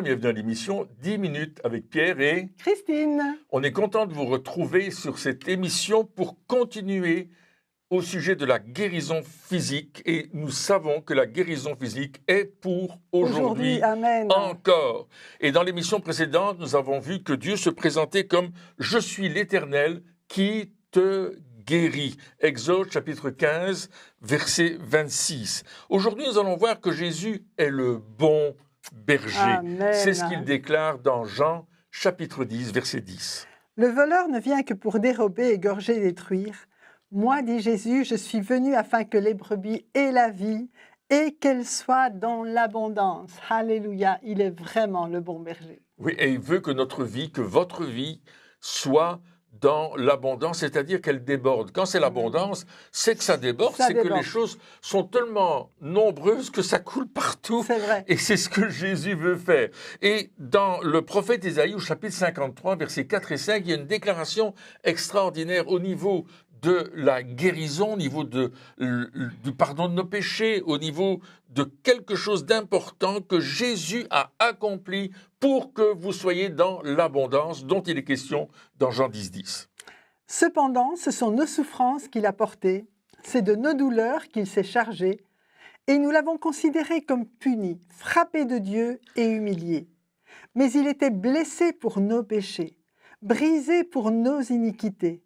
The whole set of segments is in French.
Bonjour et bienvenue à l'émission 10 minutes avec Pierre et Christine. On est content de vous retrouver sur cette émission pour continuer au sujet de la guérison physique. Et nous savons que la guérison physique est pour aujourd'hui Amen. encore. Et dans l'émission précédente, nous avons vu que Dieu se présentait comme « Je suis l'Éternel qui te guérit ». Exode chapitre 15, verset 26. Aujourd'hui, nous allons voir que Jésus est le bon berger. Amen. C'est ce qu'il déclare dans Jean chapitre 10, verset 10. Le voleur ne vient que pour dérober, égorger et détruire. Moi, dit Jésus, je suis venu afin que les brebis aient la vie et qu'elles soient dans l'abondance. Alléluia, il est vraiment le bon berger. Oui, et il veut que notre vie, que votre vie soit dans l'abondance, c'est-à-dire qu'elle déborde. Quand c'est l'abondance, c'est que ça déborde, c'est que les choses sont tellement nombreuses que ça coule partout. C'est vrai. Et c'est ce que Jésus veut faire. Et dans le prophète Ésaïe, au chapitre 53, versets 4 et 5, il y a une déclaration extraordinaire au niveau de la guérison, au niveau du pardon de nos péchés, au niveau de quelque chose d'important que Jésus a accompli pour que vous soyez dans l'abondance dont il est question dans Jean 10, 10. Cependant, ce sont nos souffrances qu'il a portées, c'est de nos douleurs qu'il s'est chargé, et nous l'avons considéré comme puni, frappé de Dieu et humilié. Mais il était blessé pour nos péchés, brisé pour nos iniquités.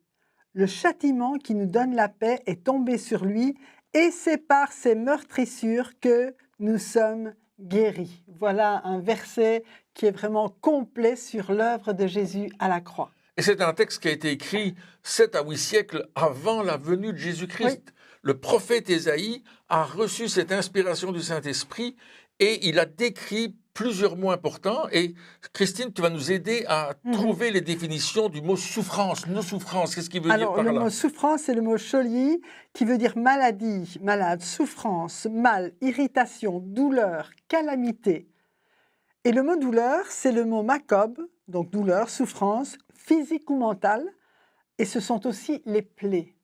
Le châtiment qui nous donne la paix est tombé sur lui, et c'est par ses meurtrissures que nous sommes guéris. Voilà un verset qui est vraiment complet sur l'œuvre de Jésus à la croix. Et c'est un texte qui a été écrit 7 à 8 siècles avant la venue de Jésus-Christ. Oui. Le prophète Ésaïe a reçu cette inspiration du Saint-Esprit et il a décrit plusieurs mots importants. Et Christine, tu vas nous aider à trouver les définitions du mot souffrance. Nos souffrances, qu'est-ce qu'il veut dire par là? Le mot souffrance, c'est le mot choli qui veut dire maladie, malade, souffrance, mal, irritation, douleur, calamité. Et le mot douleur, c'est le mot makob, donc douleur, souffrance, physique ou mentale. Et ce sont aussi les plaies.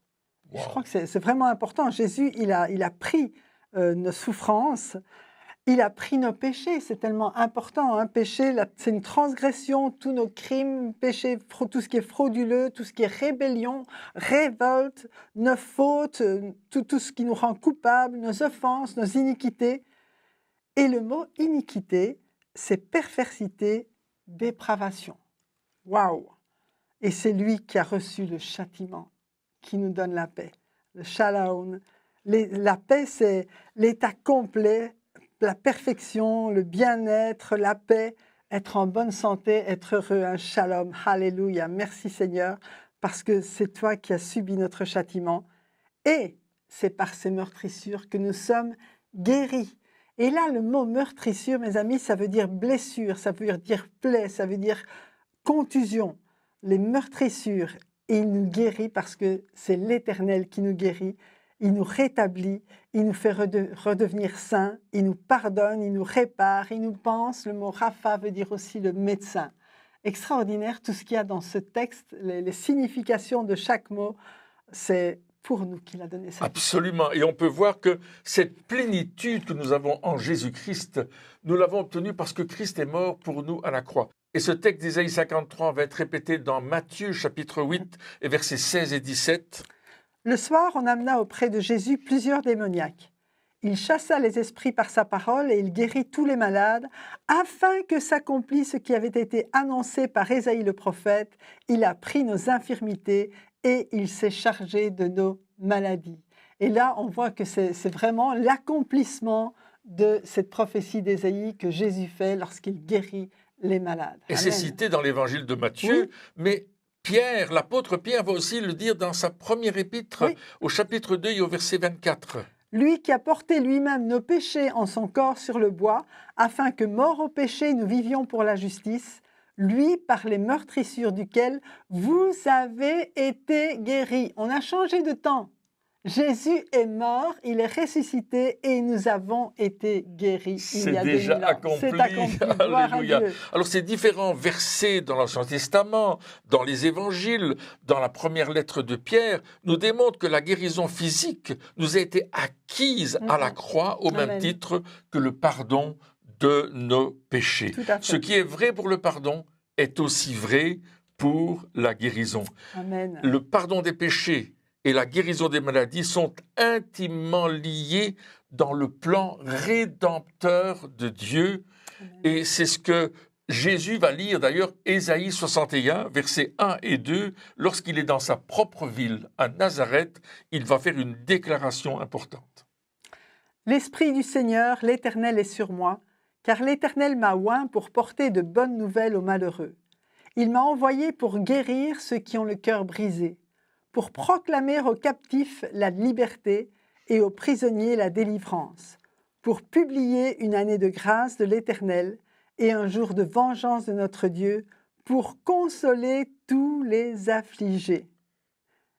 Wow. Je crois que c'est vraiment important. Jésus, il a pris nos souffrances. Il a pris nos péchés, c'est tellement important. Hein. Péché, c'est une transgression, tous nos crimes, péché, tout ce qui est frauduleux, tout ce qui est rébellion, révolte, nos fautes, tout ce qui nous rend coupables, nos offenses, nos iniquités. Et le mot iniquité, c'est perversité, dépravation. Waouh! Et c'est lui qui a reçu le châtiment, qui nous donne la paix. Le shalom. La paix, c'est l'état complet, la perfection, le bien-être, la paix, être en bonne santé, être heureux, un shalom, alléluia, merci Seigneur, parce que c'est toi qui as subi notre châtiment, et c'est par ces meurtrissures que nous sommes guéris. Et là, le mot meurtrissure, mes amis, ça veut dire blessure, ça veut dire plaie, ça veut dire contusion, les meurtrissures, et il nous guérit parce que c'est l'Éternel qui nous guérit. Il nous rétablit, il nous fait redevenir saints, il nous pardonne, il nous répare, il nous pense. Le mot Rapha veut dire aussi le médecin. Extraordinaire, tout ce qu'il y a dans ce texte, les significations de chaque mot, c'est pour nous qu'il a donné ça. Absolument, et on peut voir que cette plénitude que nous avons en Jésus-Christ, nous l'avons obtenue parce que Christ est mort pour nous à la croix. Et ce texte d'Ésaïe 53 va être répété dans Matthieu chapitre 8 et versets 16 et 17. Le soir, on amena auprès de Jésus plusieurs démoniaques. Il chassa les esprits par sa parole et il guérit tous les malades, afin que s'accomplisse ce qui avait été annoncé par Ésaïe le prophète. Il a pris nos infirmités et il s'est chargé de nos maladies. Et là, on voit que c'est vraiment l'accomplissement de cette prophétie d'Ésaïe que Jésus fait lorsqu'il guérit les malades. Et c'est cité dans l'évangile de Matthieu, oui. Mais Pierre, l'apôtre Pierre va aussi le dire dans sa première épître, oui. Au chapitre 2 et au verset 24. Lui qui a porté lui-même nos péchés en son corps sur le bois, afin que, morts au péché, nous vivions pour la justice, lui, par les meurtrissures duquel vous avez été guéris. On a changé de temps. Jésus est mort, il est ressuscité et nous avons été guéris. C'est déjà accompli. C'est accompli. Alléluia. Alors ces différents versets dans l'Ancien Testament, dans les évangiles, dans la première lettre de Pierre, nous démontrent que la guérison physique nous a été acquise à la croix au même titre que le pardon de nos péchés. Tout à fait. Ce qui est vrai pour le pardon est aussi vrai pour la guérison. Amen. Le pardon des péchés et la guérison des maladies sont intimement liés dans le plan rédempteur de Dieu. Amen. Et c'est ce que Jésus va lire d'ailleurs, Ésaïe 61, versets 1 et 2, lorsqu'il est dans sa propre ville, à Nazareth, il va faire une déclaration importante. L'Esprit du Seigneur, l'Éternel est sur moi, car l'Éternel m'a oint pour porter de bonnes nouvelles aux malheureux. Il m'a envoyé pour guérir ceux qui ont le cœur brisé, pour proclamer aux captifs la liberté et aux prisonniers la délivrance, pour publier une année de grâce de l'Éternel et un jour de vengeance de notre Dieu, pour consoler tous les affligés.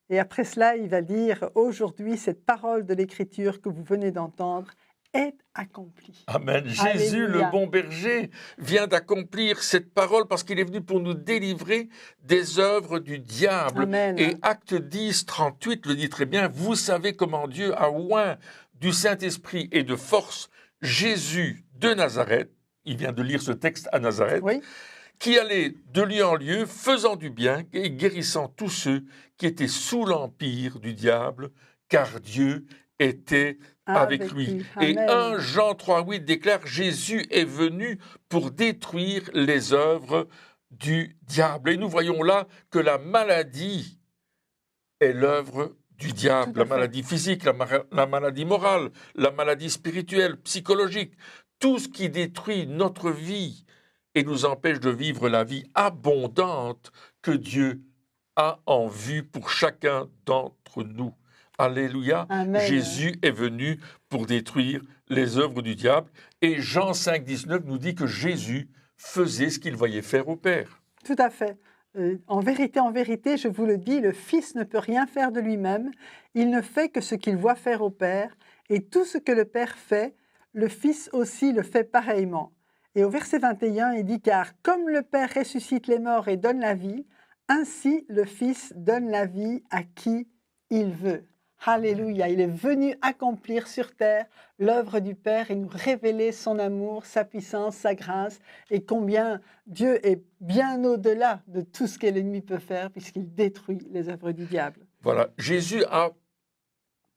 Et après cela, il va dire, aujourd'hui, cette parole de l'Écriture que vous venez d'entendre est accomplie. Amen. Jésus, Alléluia. le bon berger, vient d'accomplir cette parole parce qu'il est venu pour nous délivrer des œuvres du diable. Amen. Et Acte 10, 38 le dit très bien, vous savez comment Dieu a oint du Saint-Esprit et de force Jésus de Nazareth, il vient de lire ce texte à Nazareth, Oui, qui allait de lieu en lieu, faisant du bien et guérissant tous ceux qui étaient sous l'empire du diable, car Dieu était avec lui. Et Amen. 1 Jean 3,8 déclare, Jésus est venu pour détruire les œuvres du diable. Et nous voyons là que la maladie est l'œuvre du diable, Tout à la fait. maladie physique, la maladie morale, la maladie spirituelle, psychologique, tout ce qui détruit notre vie et nous empêche de vivre la vie abondante que Dieu a en vue pour chacun d'entre nous. Alléluia. Amen. Jésus est venu pour détruire les œuvres du diable. Et Jean 5, 19 nous dit que Jésus faisait ce qu'il voyait faire au Père. Tout à fait. En vérité, je vous le dis, le Fils ne peut rien faire de lui-même. Il ne fait que ce qu'il voit faire au Père. Et tout ce que le Père fait, le Fils aussi le fait pareillement. Et au verset 21, il dit, car comme le Père ressuscite les morts et donne la vie, ainsi le Fils donne la vie à qui il veut. Alléluia, il est venu accomplir sur terre l'œuvre du Père et nous révéler son amour, sa puissance, sa grâce et combien Dieu est bien au-delà de tout ce que l'ennemi peut faire puisqu'il détruit les œuvres du diable. Voilà, Jésus a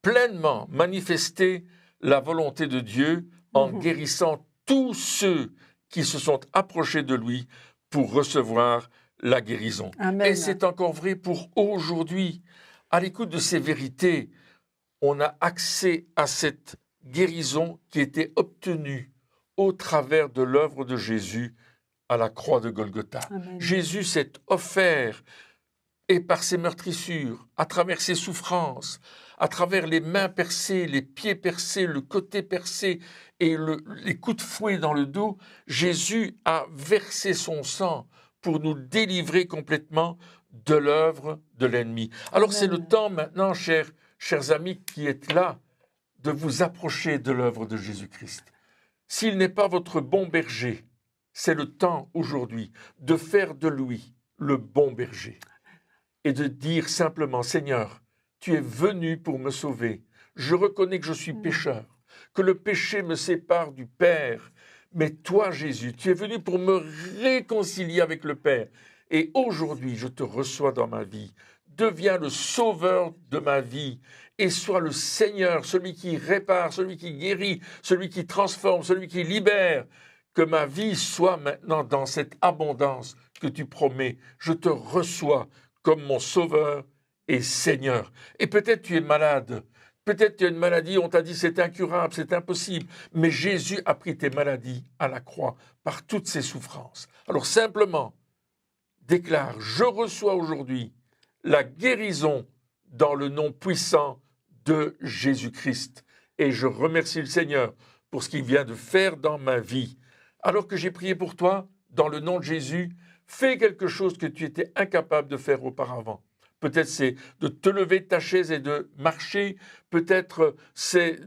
pleinement manifesté la volonté de Dieu en guérissant tous ceux qui se sont approchés de lui pour recevoir la guérison. Amen. Et c'est encore vrai pour aujourd'hui. À l'écoute de ces vérités, on a accès à cette guérison qui était obtenue au travers de l'œuvre de Jésus à la croix de Golgotha. Amen. Jésus s'est offert, et par ses meurtrissures, à travers ses souffrances, à travers les mains percées, les pieds percés, le côté percé et les coups de fouet dans le dos, Jésus a versé son sang pour nous délivrer complètement de l'œuvre de l'ennemi. Alors Amen. c'est le temps maintenant, chers amis qui êtes là, de vous approcher de l'œuvre de Jésus-Christ. S'il n'est pas votre bon berger, c'est le temps aujourd'hui de faire de lui le bon berger et de dire simplement, Seigneur, tu es venu pour me sauver. Je reconnais que je suis pécheur, que le péché me sépare du Père. Mais toi, Jésus, tu es venu pour me réconcilier avec le Père. Et aujourd'hui, je te reçois dans ma vie. Deviens le sauveur de ma vie et sois le Seigneur, celui qui répare, celui qui guérit, celui qui transforme, celui qui libère. Que ma vie soit maintenant dans cette abondance que tu promets. Je te reçois comme mon sauveur et Seigneur. Et peut-être tu es malade, peut-être tu as une maladie, on t'a dit c'est incurable, c'est impossible, mais Jésus a pris tes maladies à la croix par toutes ses souffrances. Alors simplement, déclare, je reçois aujourd'hui la guérison dans le nom puissant de Jésus-Christ. Et je remercie le Seigneur pour ce qu'il vient de faire dans ma vie. Alors que j'ai prié pour toi, dans le nom de Jésus, fais quelque chose que tu étais incapable de faire auparavant. Peut-être c'est de te lever de ta chaise et de marcher. Peut-être c'est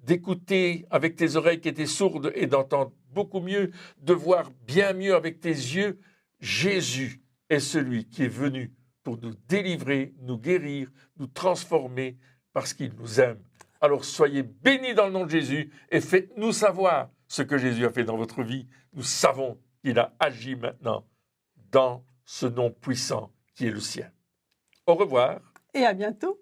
d'écouter avec tes oreilles qui étaient sourdes et d'entendre beaucoup mieux, de voir bien mieux avec tes yeux. Jésus est celui qui est venu pour nous délivrer, nous guérir, nous transformer parce qu'il nous aime. Alors soyez bénis dans le nom de Jésus et faites-nous savoir ce que Jésus a fait dans votre vie. Nous savons qu'il a agi maintenant dans ce nom puissant qui est le sien. Au revoir. Et à bientôt.